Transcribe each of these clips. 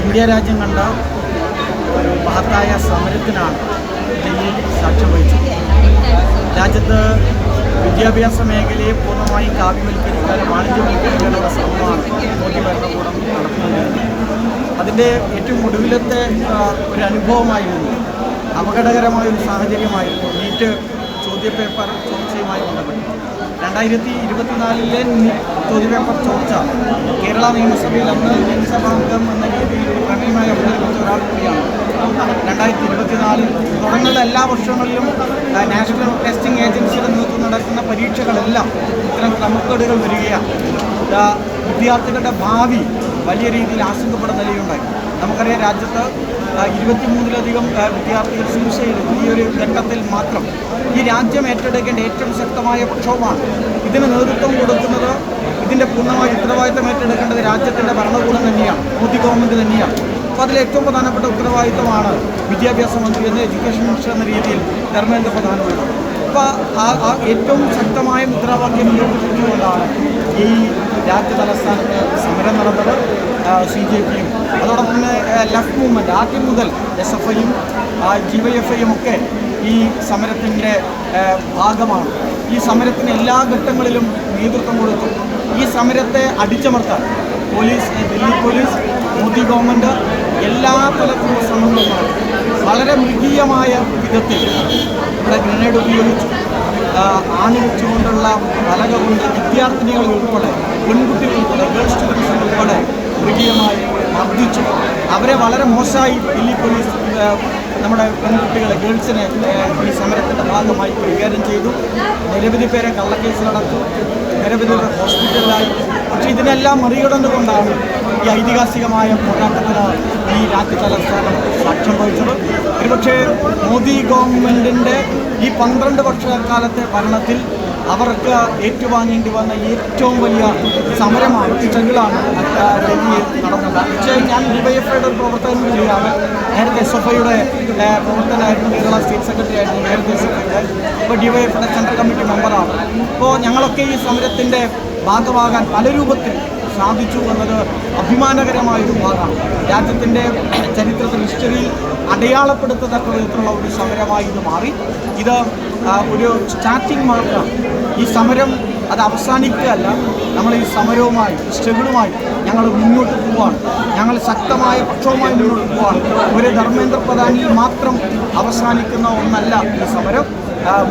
India രാജ്യം കണ്ട ഒരു മഹത്തായ സമരത്തിനാണ് ഡൽഹിയിൽ സാക്ഷ്യം വഹിച്ചത്. രാജ്യത്ത് വിദ്യാഭ്യാസ മേഖലയെ പൂർണ്ണമായും കാവ്യവൽക്കരിക്കാനും വാണിജ്യവൽക്കരിക്കാനുള്ള ശ്രമമാണ് മോദി ഭരണകൂടം നടത്തുന്നത്. അതിൻ്റെ ഏറ്റവും ഒടുവിലത്തെ ഒരു അനുഭവമായിരുന്നു, അപകടകരമായൊരു സാഹചര്യമായിരുന്നു നീറ്റ് ചോദ്യപേപ്പർ ചോർച്ചയുമായി ബന്ധപ്പെട്ട്. 2024 ചോദ്യപേപ്പർ ചോർച്ച കേരള നിയമസഭയിൽ അന്ന് നിയമസഭാംഗം എന്ന രീതിയിൽ പ്രമേയമായി അവതരിപ്പിച്ച ഒരാൾ കൂടിയാണ്. 2024 തുടങ്ങുന്ന എല്ലാ വർഷങ്ങളിലും നാഷണൽ ടെസ്റ്റിംഗ് ഏജൻസിയുടെ നേതൃത്വം നടക്കുന്ന പരീക്ഷകളെല്ലാം ഇത്തരം ക്രമക്കേടുകൾ വരികയാണ്. വിദ്യാർത്ഥികളുടെ ഭാവി വലിയ രീതിയിൽ ആശങ്കപ്പെടുന്ന നിലയുണ്ടായി. നമുക്കറിയാം, രാജ്യത്ത് 23-ലധികം വിദ്യാർത്ഥികൾ സൂസൈഡ് ഈ ഒരു ഘട്ടത്തിൽ മാത്രം ഈ രാജ്യം ഏറ്റെടുക്കേണ്ട ഏറ്റവും ശക്തമായ പ്രക്ഷോഭമാണ്. ഇതിന് നേതൃത്വം കൊടുക്കുന്നത്, ഇതിൻ്റെ പൂർണ്ണമായ ഉത്തരവാദിത്തം ഏറ്റെടുക്കേണ്ടത് രാജ്യത്തിൻ്റെ ഭരണകൂടം തന്നെയാണ്, മോദി ഗവൺമെൻറ് തന്നെയാണ്. അപ്പോൾ അതിൽ ഏറ്റവും പ്രധാനപ്പെട്ട ഉത്തരവാദിത്തമാണ് വിദ്യാഭ്യാസ മന്ത്രി എന്ന എഡ്യൂക്കേഷൻ മിനിസ്റ്റർ എന്ന രീതിയിൽ ധർമ്മേന്ദ്ര പ്രധാൻ ഉള്ളത്. അപ്പോൾ ആ ഏറ്റവും ശക്തമായ മുദ്രാവാക്യം ഉയർത്തിപ്പിടിച്ചുകൊണ്ടാണ് ഈ രാജ്യ തലസ്ഥാനത്ത് സമരം നടന്നത്. CJPയും അതോടൊപ്പം തന്നെ ലെഫ്റ്റ് മൂവ്മെൻറ്റ് ആദ്യം മുതൽ SFIയും GYFIയും ഒക്കെ ഈ സമരത്തിൻ്റെ ഭാഗമാണ്. ഈ സമരത്തിന് എല്ലാ ഘട്ടങ്ങളിലും നേതൃത്വം കൊടുത്തു. ഈ സമരത്തെ അടിച്ചമർത്താൻ ഡൽഹി പോലീസ്, മോദി ഗവൺമെൻറ് എല്ലാ തലത്തിലുള്ള ശ്രമങ്ങളും നടത്തി. വളരെ മൃഗീയമായ വിധത്തിൽ ഇവിടെ ഗ്രനേഡ് ഉപയോഗിച്ചു, ആണിവെച്ചുകൊണ്ടുള്ള പലക കൊണ്ട് വിദ്യാർത്ഥിനികൾ ഉൾപ്പെടെ, പെൺകുട്ടികൾ ഉൾപ്പെടെ, ഗേൾ സ്റ്റുഡൻസ് ഉൾപ്പെടെ മൃഗീയമായി മർദ്ദിച്ചു. അവരെ വളരെ മോശമായി ദില്ലി പോലീസ് നമ്മുടെ പെൺകുട്ടികളെ, ഗേൾസിനെ ഈ സമരത്തിൻ്റെ ഭാഗമായി കൈകാര്യം ചെയ്തു. നിരവധി പേരെ കള്ളക്കേസിലടച്ചു, നിരവധി പേർ ഹോസ്പിറ്റലിലായി. പക്ഷേ ഇതിനെല്ലാം മറികടന്നുകൊണ്ടാണ് ഈ ഐതിഹാസികമായ പോരാട്ടത്തിന് ഈ രാജ്യ തലസ്ഥാനം സാക്ഷ്യം വഹിച്ചത്. ഒരുപക്ഷേ മോദി ഗവൺമെൻറ്റിൻ്റെ ഈ 12 വർഷക്കാലത്തെ ഭരണത്തിൽ അവർക്ക് ഏറ്റുവാങ്ങേണ്ടി വന്ന ഏറ്റവും വലിയ സമരമാണ്, സ്ട്രഗിളാണ് ഡൽഹിയിൽ നടന്നത്. പക്ഷേ ഞാൻ DYFIയുടെ ഒരു പ്രവർത്തകൻ കൂടിയാണ്. നേരത്തെ SFIയുടെ പ്രവർത്തനമായിരുന്നു, കേരള സ്റ്റേറ്റ് സെക്രട്ടറി ആയിരുന്നു നേരത്തെ SFIയുടെ. ഇപ്പോൾ DYFIയുടെ സെൻട്രൽ കമ്മിറ്റി മെമ്പറാണ്. അപ്പോൾ ഞങ്ങളൊക്കെ ഈ സമരത്തിൻ്റെ ഭാഗമാകാൻ പല രൂപത്തിൽ സാധിച്ചു എന്നത് അഭിമാനകരമായൊരു ഭാഗമാണ്. രാജ്യത്തിൻ്റെ ചരിത്രത്തിൽ, ഹിസ്റ്ററിയിൽ അടയാളപ്പെടുത്തത്തക്ക വിധത്തിലുള്ള ഒരു സമരമായി ഇത് മാറി. ഇത് ഒരു സ്റ്റാർട്ടിങ് മാത്രമാണ്. ഈ സമരം അത് അവസാനിക്കുകയല്ല. നമ്മൾ ഈ സമരവുമായി, സ്ട്രഗിളുമായി ഞങ്ങൾ മുന്നോട്ട് പോവുകയാണ്. ഞങ്ങൾ ശക്തമായ പക്ഷവുമായി മുന്നോട്ട് പോവുകയാണ്. ഒരു ധർമ്മേന്ദ്ര പ്രധാനിൽ മാത്രം അവസാനിക്കുന്ന ഒന്നല്ല ഈ സമരം.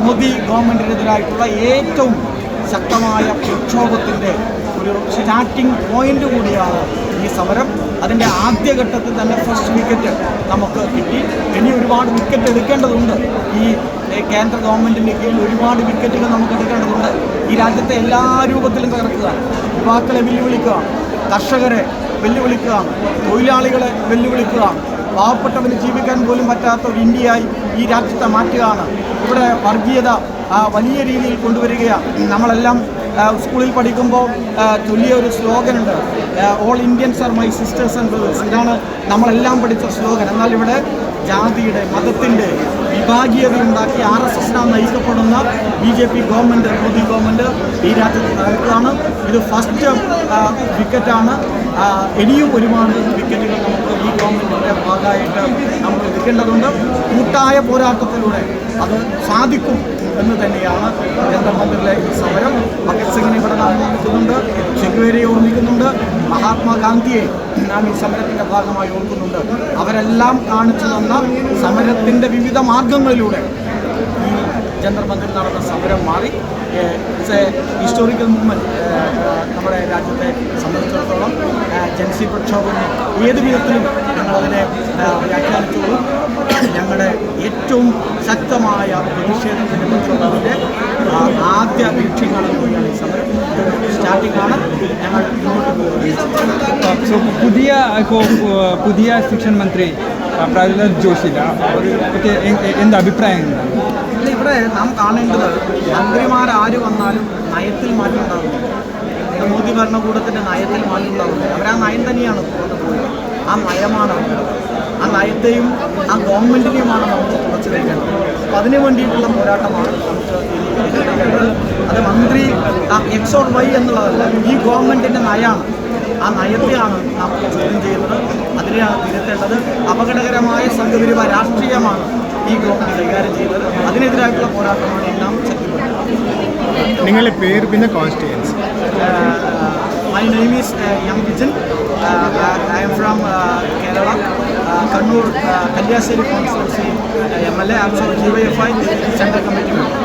മോദി ഗവൺമെൻറ്റിനെതിരായിട്ടുള്ള ഏറ്റവും ശക്തമായ പ്രക്ഷോഭത്തിൻ്റെ ഒരു സ്റ്റാർട്ടിംഗ് പോയിൻ്റ് കൂടിയാണ് ഈ സമരം. അതിൻ്റെ ആദ്യഘട്ടത്തിൽ തന്നെ ഫസ്റ്റ് വിക്കറ്റ് നമുക്ക് കിട്ടി. ഇനി ഒരുപാട് വിക്കറ്റ് എടുക്കേണ്ടതുണ്ട്. ഈ കേന്ദ്ര ഗവൺമെൻറ്റിൻ്റെ കീഴിൽ ഒരുപാട് വിക്കറ്റുകൾ നമുക്ക് എടുക്കേണ്ടതുണ്ട്. ഈ രാജ്യത്തെ എല്ലാ രൂപത്തിലും തകർക്കുക, യുവാക്കളെ വെല്ലുവിളിക്കുക, കർഷകരെ വെല്ലുവിളിക്കുക, തൊഴിലാളികളെ വെല്ലുവിളിക്കുക, പാവപ്പെട്ടവന് ജീവിക്കാൻ പോലും പറ്റാത്ത ഒരു ഇന്ത്യയായി ഈ രാജ്യത്തെ മാറ്റുകയാണ്. ഇവിടെ വർഗീയത വലിയ രീതിയിൽ കൊണ്ടുവരികയാണ്. നമ്മളെല്ലാം സ്കൂളിൽ പഠിക്കുമ്പോൾ ചൊല്ലിയ ഒരു സ്ലോഗനുണ്ട്, all Indians are my sisters and brothers. ഇതാണ് നമ്മളെല്ലാം പഠിച്ച സ്ലോഗൻ. എന്നാൽ ഇവിടെ ജാതിയുടെ, മതത്തിൻ്റെ വിഭാഗീയതയുണ്ടാക്കി RSS നയിക്കപ്പെടുന്ന BJP ഗവൺമെൻറ്, മോദി ഗവൺമെൻറ് ഈ രാജ്യത്ത് തകർക്കുകയാണ്. ഇത് ഫസ്റ്റ് വിക്കറ്റാണ്. ഇനിയും ഒരുപാട് വിക്കറ്റുകൾ നമുക്ക് ഈ ഗവൺമെൻറ്റിൻ്റെ ഭാഗമായിട്ട് നമ്മൾ എടുക്കേണ്ടതുണ്ട്. കൂട്ടായ പോരാട്ടത്തിലൂടെ അത് സാധിക്കും എന്ന് തന്നെയാണ് ജന്തർ-മന്ദിറിലെ ഈ സമരം. ഭഗത് സിംഗിനെ ഇവിടെ നാം ഓർമ്മിക്കുന്നുണ്ട്, ചെഗുവേരയെ ഓർമ്മിക്കുന്നുണ്ട്, മഹാത്മാഗാന്ധിയെ നാം ഈ സമരത്തിൻ്റെ ഭാഗമായി ഓർക്കുന്നുണ്ട്. അവരെല്ലാം കാണിച്ചു തന്ന സമരത്തിൻ്റെ വിവിധ മാർഗങ്ങളിലൂടെ ഈ ജന്തർ-മന്ദിറിൽ നടന്ന സമരം മാറി. It's A historical movement. നമ്മുടെ രാജ്യത്തെ സംബന്ധിച്ചിടത്തോളം ജൻസി പ്രക്ഷോഭം ഏത് വിധത്തിലും ഞങ്ങളതിനെ വ്യാഖ്യാനിച്ചോളും. ഞങ്ങളുടെ ഏറ്റവും ശക്തമായ പ്രതിഷേധത്തിൻ്റെ പ്രക്ഷോഭത്തിൻ്റെ ആദ്യ ലക്ഷ്യങ്ങൾ കൂടിയാണ് ഈ സമരം. സ്റ്റാർട്ടിംഗ് ആണ്. ഞങ്ങൾ മുന്നോട്ട് പോകുന്നത്. പുതിയ ശിക്ഷൺ മന്ത്രി പ്രഹ്ലാദ് ജോഷിയുടെ എന്താ അഭിപ്രായം? ഇവിടെ നാം കാണേണ്ടത്, മന്ത്രിമാരാര് വന്നാലും നയത്തിൽ മാറ്റം ഉണ്ടാകുന്നു. മോദി ഭരണകൂടത്തിൻ്റെ നയത്തിൽ മാറ്റം ഉണ്ടാകുന്നു. അവരാ നയം തന്നെയാണ് കൊണ്ടുപോകുന്നത്. ആ നയമാണ്, ആ നയത്തെയും ആ ഗവൺമെൻറ്റിനെയുമാണ് നമുക്ക് തുറച്ചു തരേണ്ടത്. അപ്പോൾ അതിനു വേണ്ടിയിട്ടുള്ള പോരാട്ടമാണ് നമുക്ക് അത് മന്ത്രി എക്സ് ഓർ വൈ എന്നുള്ളതല്ല, ഈ ഗവൺമെൻറ്റിൻ്റെ നയമാണ്. ആ നയത്തെയാണ് നാം ചോദ്യം ചെയ്യുന്നത്, അതിനെയാണ് തിരുത്തേണ്ടത്. അപകടകരമായ സംഘപരിവാര രാഷ്ട്രീയമാണ് ഈ ഗവൺമെൻറ് കൈകാര്യം ചെയ്യുന്നത്. അതിനെതിരായിട്ടുള്ള പോരാട്ടമാണ് നാം ശക്തിപ്പെടുത്തുന്നത്. നിങ്ങളുടെ പേര് പിന്നെ constituency? My name is M Vijayan. I am from Kerala, Kannur Kalliasseri constituency MLA, also DYFI central committee member.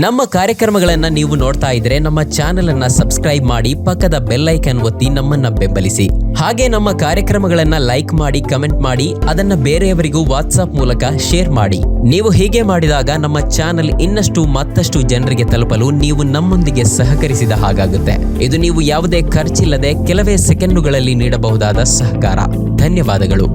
ನಮ್ಮ ಕಾರ್ಯಕ್ರಮಗಳನ್ನು ನೀವು ನೋಡ್ತಾ ಇದ್ರೆ ನಮ್ಮ ಚಾನೆಲ್ ಅನ್ನ ಸಬ್ಸ್ಕ್ರೈಬ್ ಮಾಡಿ, ಪಕ್ಕದ ಬೆಲ್ ಐಕಾನ್ ಒತ್ತಿ ನಮ್ಮನ್ನ ಬೆಂಬಲಿಸಿ. ಹಾಗೆ ನಮ್ಮ ಕಾರ್ಯಕ್ರಮಗಳನ್ನ ಲೈಕ್ ಮಾಡಿ, ಕಮೆಂಟ್ ಮಾಡಿ, ಅದನ್ನ ಬೇರೆಯವರಿಗೂ ವಾಟ್ಸ್ಆಪ್ ಮೂಲಕ ಶೇರ್ ಮಾಡಿ. ನೀವು ಹೀಗೆ ಮಾಡಿದಾಗ ನಮ್ಮ ಚಾನೆಲ್ ಮತ್ತಷ್ಟು ಜನರಿಗೆ ತಲುಪಲು ನೀವು ನಮ್ಮೊಂದಿಗೆ ಸಹಕರಿಸಿದ ಹಾಗಾಗುತ್ತೆ. ಇದು ನೀವು ಯಾವುದೇ ಖರ್ಚಿಲ್ಲದೆ ಕೆಲವೇ ಸೆಕೆಂಡುಗಳಲ್ಲಿ ನೀಡಬಹುದಾದ ಸಹಕಾರ. ಧನ್ಯವಾದಗಳು.